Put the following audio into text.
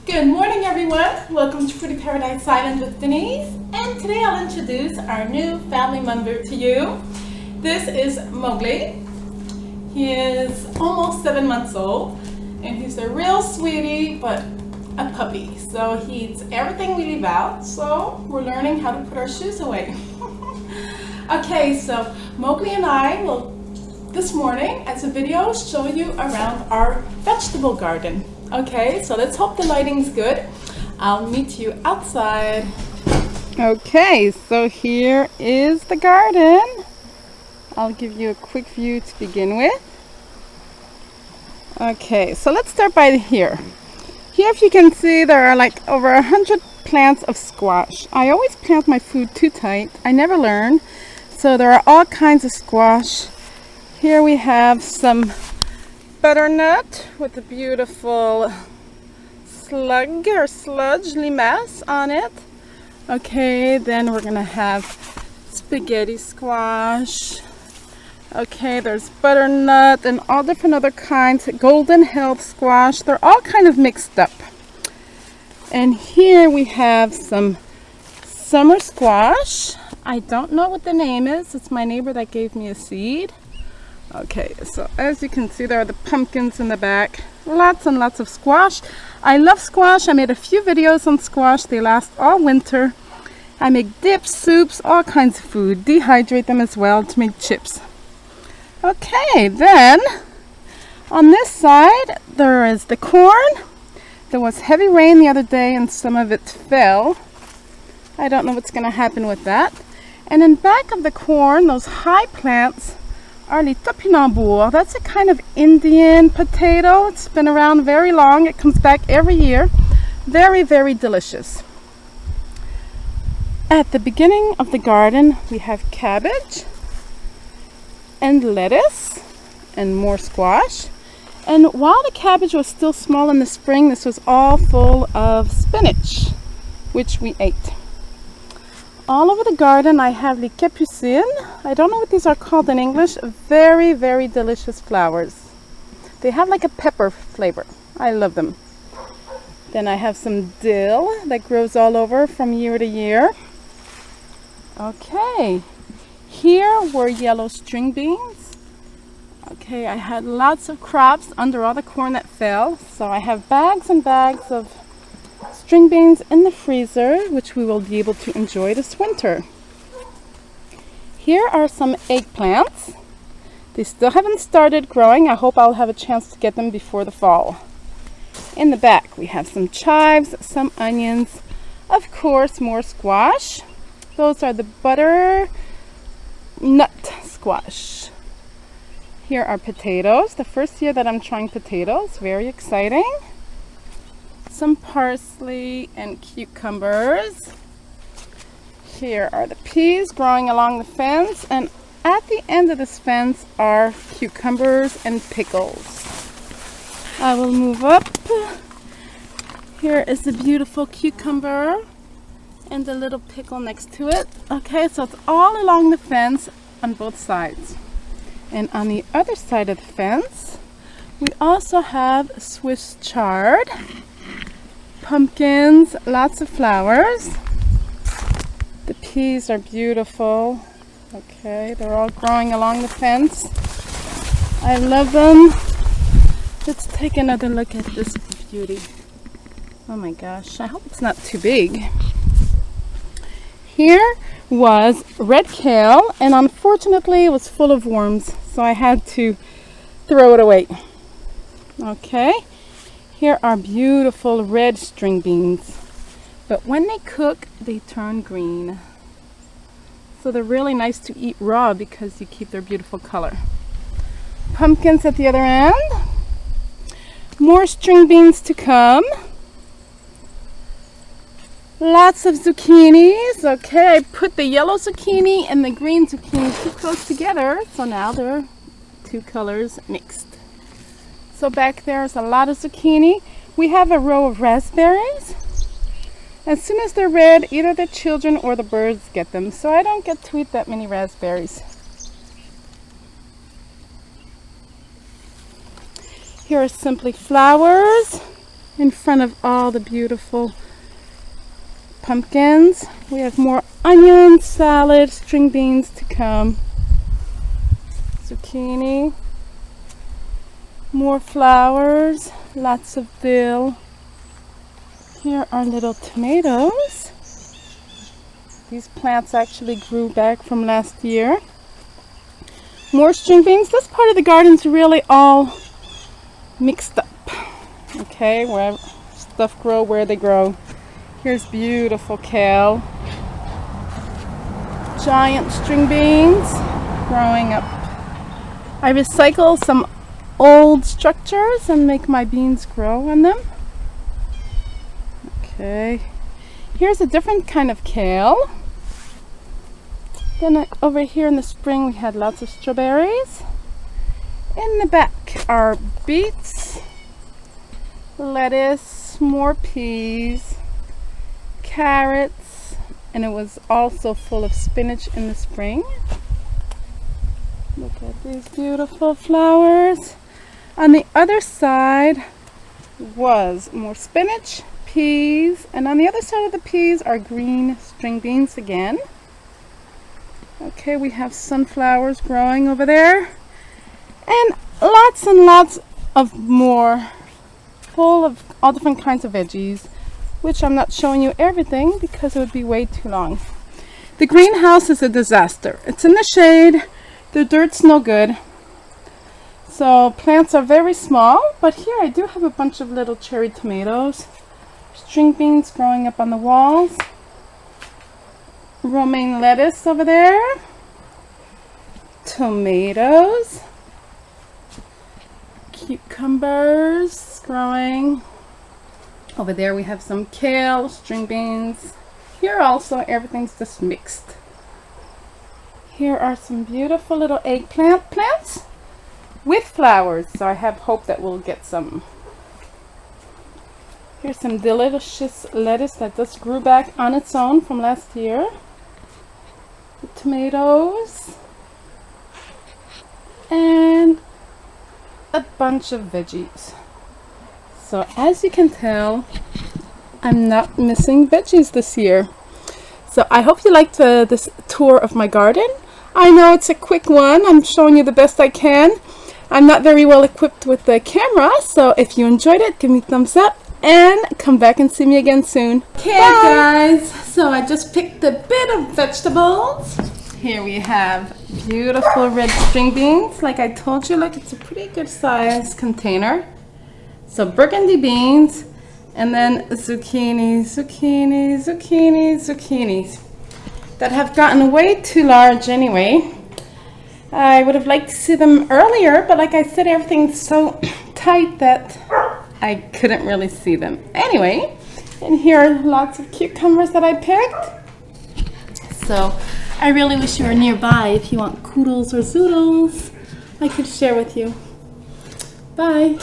Good morning, everyone. Welcome to Pretty Paradise Island with Denise. And today I'll introduce our new family member to you. This is Mowgli. He is almost 7 months old, and he's a real sweetie, but a puppy. So he eats everything we leave out, so we're learning how to put our shoes away. Okay, so Mowgli and I will, this morning, as a video, show you around our vegetable garden. Okay, so let's hope the lighting's good. I'll meet you outside. Okay, so here is the garden. I'll give you a quick view to begin with. Okay, so let's start by here. Here, if you can see, there are like over 100 plants of squash. I always plant my food too tight. I never learn. So there are all kinds of squash. Here we have some butternut with a beautiful slug or sludge limace on it. Okay, then we're gonna have spaghetti squash. Okay, there's butternut and all different other kinds. Golden health squash. They're all kind of mixed up. And here we have some summer squash. I don't know what the name is. It's my neighbor that gave me a seed. Okay, so as you can see, there are the pumpkins in the back. Lots and lots of squash. I love squash. I made a few videos on squash. They last all winter. I make dips, soups, all kinds of food. Dehydrate them as well to make chips. Okay, then on this side there is the corn. There was heavy rain the other day and some of it fell. I don't know what's going to happen with that. And in back of the corn, those high plants are les topinambour. That's a kind of Indian potato. It's been around very long. It comes back every year. Very, very delicious. At the beginning of the garden, we have cabbage and lettuce and more squash. And while the cabbage was still small in the spring, this was all full of spinach, which we ate. All over the garden I have les capucines. I don't know what these are called in English. Very, very delicious flowers. They have like a pepper flavor. I love them. Then I have some dill that grows all over from year to year. Okay, here were yellow string beans. Okay, I had lots of crops under all the corn that fell. So I have bags and bags of string beans in the freezer, which we will be able to enjoy this winter. Here are some eggplants. They still haven't started growing. I hope I'll have a chance to get them before the fall. In the back we have some chives, some onions, of course more squash. Those are the butternut squash. Here are potatoes. The first year that I'm trying potatoes. Very exciting. Some parsley and cucumbers. Here are the peas growing along the fence, and at the end of this fence are cucumbers and pickles. I will move up. Here is the beautiful cucumber and the little pickle next to it. Okay, so it's all along the fence on both sides. And on the other side of the fence, we also have Swiss chard. Pumpkins, lots of flowers. The peas are beautiful. Okay, they're all growing along the fence. I love them. Let's take another look at this beauty. Oh my gosh, I hope it's not too big. Here was red kale, and unfortunately it was full of worms, so I had to throw it away. Okay. Here are beautiful red string beans, but when they cook, they turn green. So they're really nice to eat raw because you keep their beautiful color. Pumpkins at the other end. More string beans to come. Lots of zucchinis. Okay, I put the yellow zucchini and the green zucchini too close together, so now they're two colors mixed. So back there is a lot of zucchini. We have a row of raspberries. As soon as they're red, either the children or the birds get them. So I don't get to eat that many raspberries. Here are simply flowers. in front of all the beautiful pumpkins. We have more onions, salad, string beans to come. Zucchini. More flowers, lots of dill. Here are little tomatoes. These plants actually grew back from last year. More string beans. This part of the garden's really all mixed up. Okay, where stuff grow where they grow. Here's beautiful kale. Giant string beans growing up. I recycle some old structures and make my beans grow on them. Okay, here's a different kind of kale. Then over here in the spring we had lots of strawberries. In the back are beets, lettuce, more peas, carrots, and it was also full of spinach in the spring. Look at these beautiful flowers. On the other side was more spinach, peas, and on the other side of the peas are green string beans again. Okay, we have sunflowers growing over there, and lots of more, full of all different kinds of veggies, which I'm not showing you everything because it would be way too long. The greenhouse is a disaster. It's in the shade, the dirt's no good, so plants are very small, but here I do have a bunch of little cherry tomatoes, string beans growing up on the walls, romaine lettuce over there, tomatoes, cucumbers growing. Over there we have some kale, string beans. Here also everything's just mixed. Here are some beautiful little eggplant plants with flowers, so I have hope that we'll get some. Here's some delicious lettuce that just grew back on its own from last year. The tomatoes. And a bunch of veggies. So as you can tell, I'm not missing veggies this year. So I hope you liked this tour of my garden. I know it's a quick one. I'm showing you the best I can. I'm not very well equipped with the camera, so if you enjoyed it, give me a thumbs up and come back and see me again soon. Okay guys, so I just picked a bit of vegetables. Here we have beautiful red string beans. Like I told you, look, it's a pretty good size container. So burgundy beans, and then zucchinis that have gotten way too large anyway. I would have liked to see them earlier, but like I said, everything's so tight that I couldn't really see them. Anyway, and here are lots of cucumbers that I picked. So I really wish you were nearby. If you want koodles or zoodles, I could share with you. Bye.